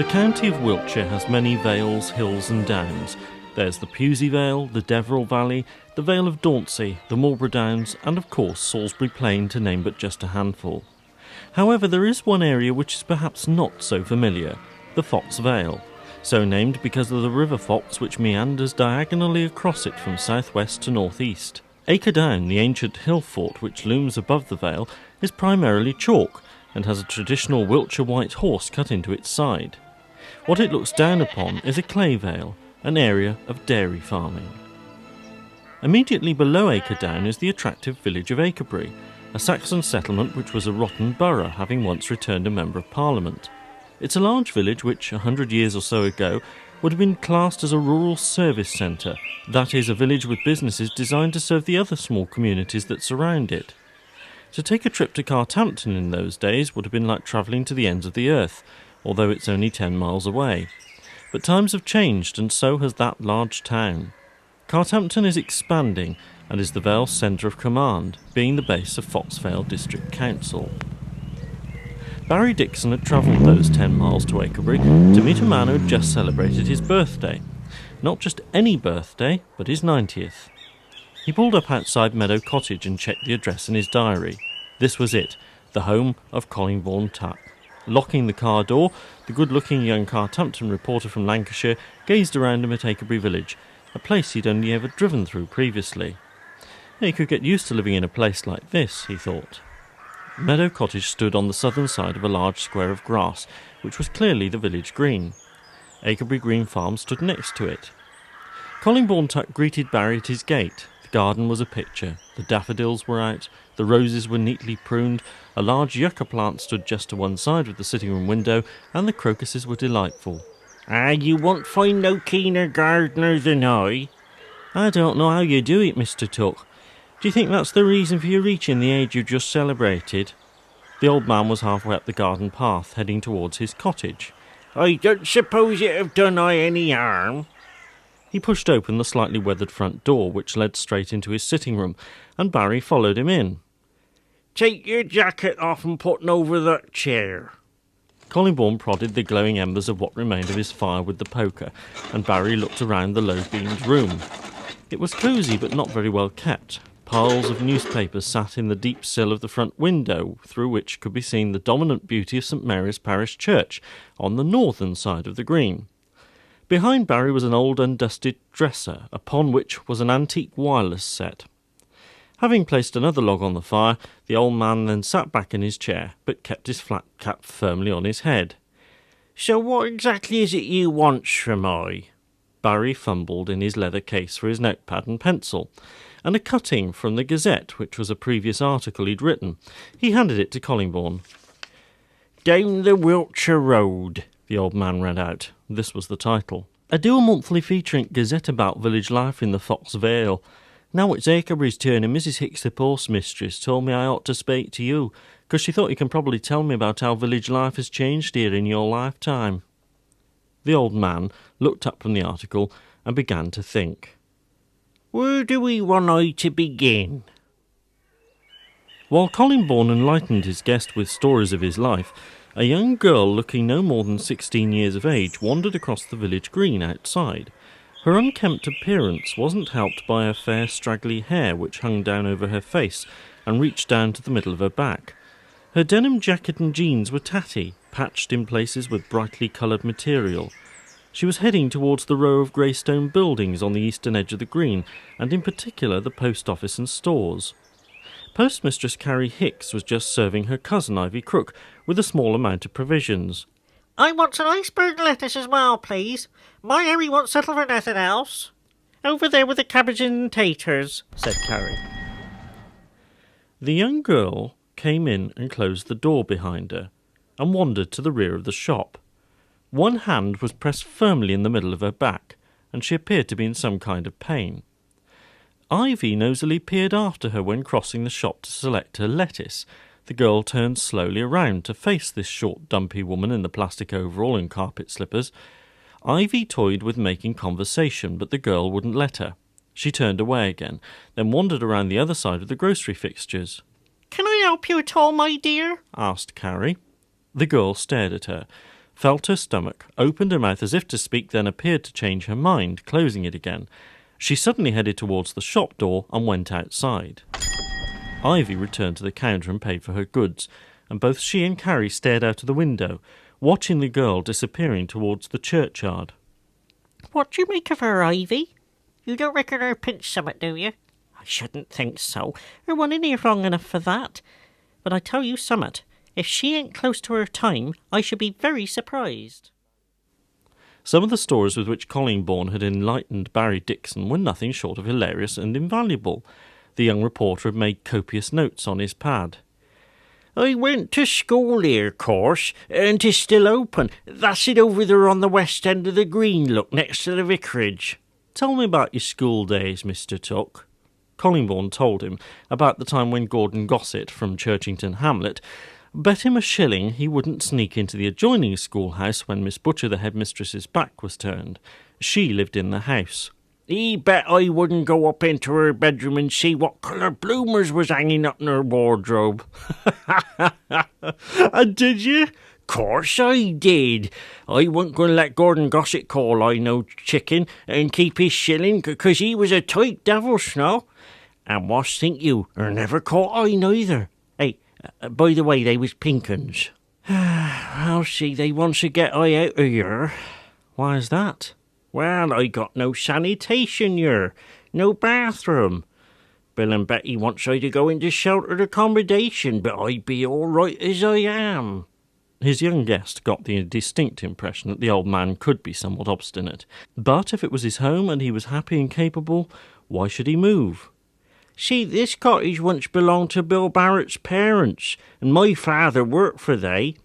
The county of Wiltshire has many vales, hills and downs. There's the Pewsey Vale, the Deverell Valley, the Vale of Dauncey, the Marlborough Downs, and of course Salisbury Plain, to name but just a handful. However, there is one area which is perhaps not so familiar, the Fox Vale, so named because of the River Fox which meanders diagonally across it from southwest to northeast. Acre Down, the ancient hill fort which looms above the vale, is primarily chalk and has a traditional Wiltshire white horse cut into its side. What it looks down upon is a clay vale, an area of dairy farming. Immediately below Acre Down is the attractive village of Acrebury, a Saxon settlement which was a rotten borough, having once returned a Member of Parliament. It's a large village which, 100 years or so ago, would have been classed as a rural service centre, that is, a village with businesses designed to serve the other small communities that surround it. To take a trip to Cartampton in those days would have been like travelling to the ends of the earth, although it's only 10 miles away. But times have changed, and so has that large town. Cartampton is expanding and is the Vale's centre of command, being the base of Foxvale District Council. Barry Dixon had travelled those 10 miles to Acrebury to meet a man who had just celebrated his birthday. Not just any birthday, but his 90th. He pulled up outside Meadow Cottage and checked the address in his diary. This was it, the home of Collingbourne Tuck. Locking the car door, the good-looking young Cartampton reporter from Lancashire gazed around him at Acrebury village, a place he'd only ever driven through previously. He could get used to living in a place like this, he thought. Meadow Cottage stood on the southern side of a large square of grass, which was clearly the village green. Acrebury Green Farm stood next to it. Collingbourne Tuck greeted Barry at his gate. The garden was a picture. The daffodils were out, the roses were neatly pruned, a large yucca plant stood just to one side of the sitting-room window, and the crocuses were delightful. You won't find no keener gardener than I. I don't know how you do it, Mr. Tuck. Do you think that's the reason for you reaching the age you just celebrated? The old man was halfway up the garden path, heading towards his cottage. I don't suppose it have done I any harm. He pushed open the slightly weathered front door, which led straight into his sitting-room, and Barry followed him in. Take your jacket off and put it over that chair. Collingbourne prodded the glowing embers of what remained of his fire with the poker, and Barry looked around the low-beamed room. It was cosy but not very well kept. Piles of newspapers sat in the deep sill of the front window, through which could be seen the dominant beauty of St Mary's Parish Church, on the northern side of the green. Behind Barry was an old undusted dresser, upon which was an antique wireless set. Having placed another log on the fire, the old man then sat back in his chair, but kept his flat cap firmly on his head. So what exactly is it you wants from I? Barry fumbled in his leather case for his notepad and pencil, and a cutting from the Gazette, which was a previous article he'd written. He handed it to Collingbourne. Down the Wiltshire Road, the old man read out. This was the title. I do a monthly featuring Gazette about village life in the Fox Vale. Now it's Acrebury's turn, and Mrs. Hicks, the postmistress, told me I ought to speak to you, because she thought you can probably tell me about how village life has changed here in your lifetime. The old man looked up from the article and began to think. Where do we want I to begin? While Collingbourne enlightened his guest with stories of his life, a young girl looking no more than 16 years of age wandered across the village green outside. Her unkempt appearance wasn't helped by her fair straggly hair which hung down over her face and reached down to the middle of her back. Her denim jacket and jeans were tatty, patched in places with brightly coloured material. She was heading towards the row of grey stone buildings on the eastern edge of the green, and in particular the post office and stores. Postmistress Carrie Hicks was just serving her cousin Ivy Crook with a small amount of provisions. I want an iceberg lettuce as well, please. My Harry won't settle for nothing else. Over there with the cabbage and taters, said Carrie. The young girl came in and closed the door behind her, and wandered to the rear of the shop. One hand was pressed firmly in the middle of her back, and she appeared to be in some kind of pain. Ivy nosily peered after her when crossing the shop to select her lettuce. The girl turned slowly around to face this short, dumpy woman in the plastic overall and carpet slippers. Ivy toyed with making conversation, but the girl wouldn't let her. She turned away again, then wandered around the other side of the grocery fixtures. Can I help you at all, my dear? Asked Carrie. The girl stared at her. felt her stomach, opened her mouth as if to speak, then appeared to change her mind, closing it again. She suddenly headed towards the shop door and went outside. Ivy returned to the counter and paid for her goods, and both she and Carrie stared out of the window, watching the girl disappearing towards the churchyard. "What do you make of her, Ivy? You don't reckon her pinched summat, do you?" "I shouldn't think so. Her wasn't here long enough for that. But I tell you summat, if she ain't close to her time, I should be very surprised." Some of the stories with which Collingbourne had enlightened Barry Dixon were nothing short of hilarious and invaluable. The young reporter had made copious notes on his pad. "I went to school here, course, and 'tis still open. That's it over there on the west end of the green, look, next to the vicarage." "Tell me about your school days, Mr. Tuck." Collingbourne told him about the time when Gordon Gossett from Churchington Hamlet bet him a shilling he wouldn't sneak into the adjoining schoolhouse when Miss Butcher, the headmistress's back was turned. She lived in the house. "He bet I wouldn't go up into her bedroom and see what colour bloomers was hanging up in her wardrobe." "And did you?" "Course I did. I wasn't going to let Gordon Gossett call I no chicken and keep his shilling, 'cause he was a tight devil, snow. And what think you, her never caught I neither. Hey, by the way, they was pink uns." "Well, see, they wants to get I out of here." "Why is that?" "Well, I got no sanitation here, no bathroom. Bill and Betty wants I to go into sheltered accommodation, but I be all right as I am." His young guest got the distinct impression that the old man could be somewhat obstinate. But if it was his home and he was happy and capable, why should he move? "See, this cottage once belonged to Bill Barrett's parents, and my father worked for they,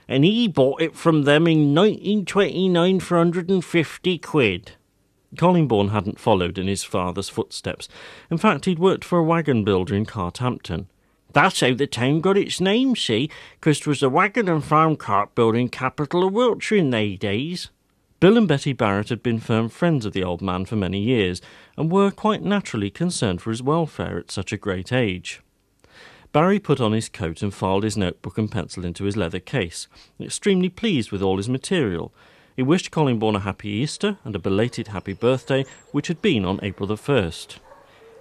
and he bought it from them in 1929 for 150 quid. Collingbourne hadn't followed in his father's footsteps. In fact, he'd worked for a wagon builder in Carthampton. That's how the town got its name, see, 'cause 'twas the wagon and farm cart building capital of Wiltshire in they days. Bill and Betty Barrett had been firm friends of the old man for many years, and were quite naturally concerned for his welfare at such a great age. Barry put on his coat and filed his notebook and pencil into his leather case, extremely pleased with all his material. He wished Collingbourne a happy Easter and a belated happy birthday, which had been on April the 1st.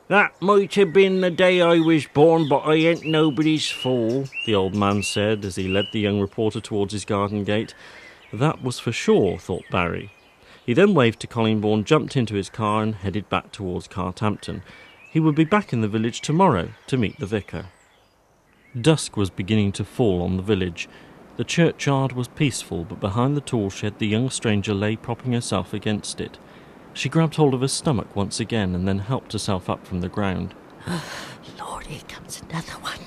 "That might have been the day I was born, but I ain't nobody's fool," the old man said as he led the young reporter towards his garden gate. That was for sure, thought Barry. He then waved to Collingbourne, jumped into his car and headed back towards Carthampton. He would be back in the village tomorrow to meet the vicar. Dusk was beginning to fall on the village. The churchyard was peaceful, but behind the tool shed the young stranger lay propping herself against it. She grabbed hold of her stomach once again and then helped herself up from the ground. "Lord, here comes another one,"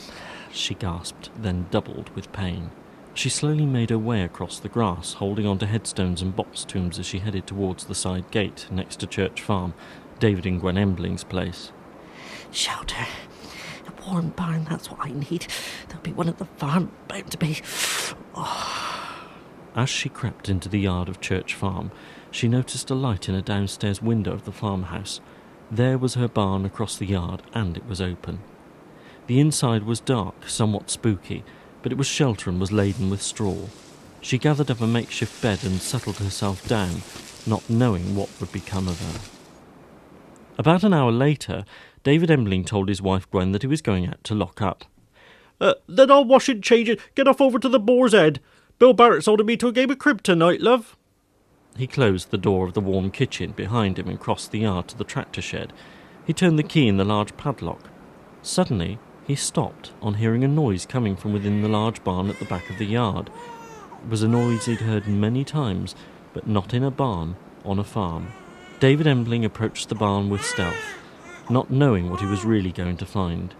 she gasped, then doubled with pain. She slowly made her way across the grass, holding on to headstones and box tombs as she headed towards the side gate next to Church Farm, David and Gwen Embling's place. "Shelter. A warm barn, that's what I need. There'll be one at the farm, bound to be." As she crept into the yard of Church Farm, she noticed a light in a downstairs window of the farmhouse. There was her barn across the yard, and it was open. The inside was dark, somewhat spooky, but it was shelter and was laden with straw. She gathered up a makeshift bed and settled herself down, not knowing what would become of her. About an hour later, David Embling told his wife Gwen that he was going out to lock up. Then I'll wash and change it. Get off over to the Boar's Head. Bill Barrett's ordered me to a game of crib tonight, love." He closed the door of the warm kitchen behind him and crossed the yard to the tractor shed. He turned the key in the large padlock. Suddenly, he stopped on hearing a noise coming from within the large barn at the back of the yard. It was a noise he'd heard many times, but not in a barn, on a farm. David Embling approached the barn with stealth, not knowing what he was really going to find.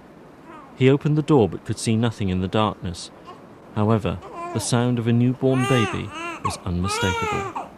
He opened the door but could see nothing in the darkness. However, the sound of a newborn baby was unmistakable.